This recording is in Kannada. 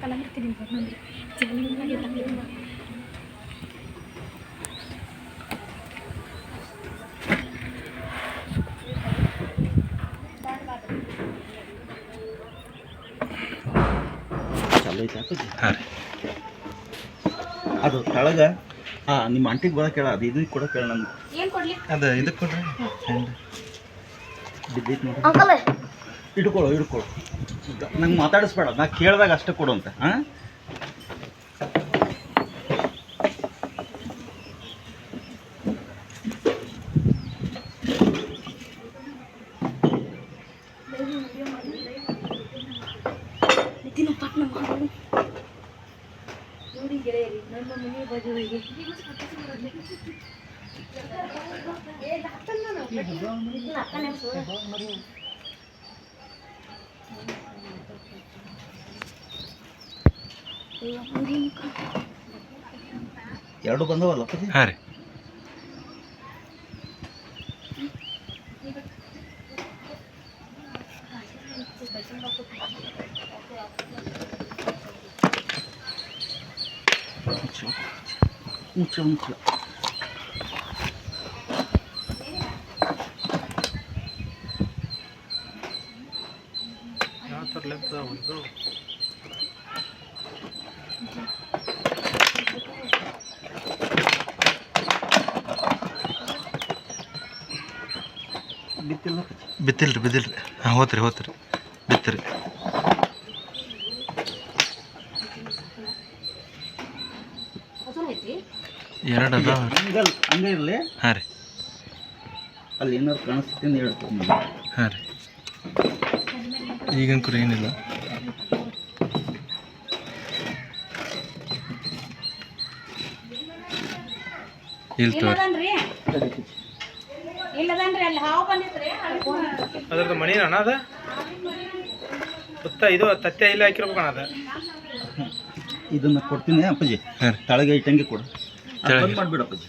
ಚಾಲು ಐತೆ ಅಪ್ಪಾಜಿ. ಹಾಂ ರೀ, ಅದು ಕೆಳಗೆ ನಿಮ್ಮ ಅಂಟಿಗೆ ಬರೋಕೆ ಕೇಳ, ಅದು ಇದು ಕೂಡ ಕೇಳ ನಮ್ಗೆ. ಅದು ಇದಕ್ಕೆ ಕೊಡ್ರಿ, ಬಿದ್ದೈತೆ ನೋಡಿ. ಇಡ್ಕೊಳ್ಳು, ನಂಗೆ ಮಾತಾಡಿಸ್ಬೇಡ, ನಾ ಕೇಳಿದಾಗ ಅಷ್ಟೇ ಕೊಡು ಅಂತ. ಹಾಂ, ಎರಡು ಬಂದವಲ್ಲ ಅಪ್ಪಾಜಿ? ಹಾಂ ರೀ. ಮುಚ್ಚ ಯಾವ ಥರ ಲೆಕ್ಕ ಒಂದು ಬಿತ್ತಿಲ್ರಿ. ಹಾಂ, ಹೋತ್ರಿ ಬಿತ್ತರಿ. ಎರಡು ಅದ ಹಂಗೆ ಇರಲಿ. ಹಾಂ ರೀ, ಅಲ್ಲಿ ಏನಾದ್ರು ಕಾಣಿಸ್ತೀನಿ ಹೇಳ್ತೀನಿ. ಹಾಂ ರೀ, ಈಗಂಕರು ಏನಿಲ್ಲ. ಅದ್ರದ್ದು ಮಣಿ ಅಣ್ಣ ಅದ ಸುತ್ತ ಇದು ತತ್ತೆ ಇಲ್ಲಿ ಹಾಕಿರ್ಬೇಕಣ್ಣ. ಅದ ಇದನ್ನು ಕೊಡ್ತೀನಿ ಅಪ್ಪಾಜಿ, ತಳಗೆ ಇಟ್ಟಂಗೆ ಕೊಡು, ಮಾಡಿಬಿಡು ಅಪ್ಪಾಜಿ.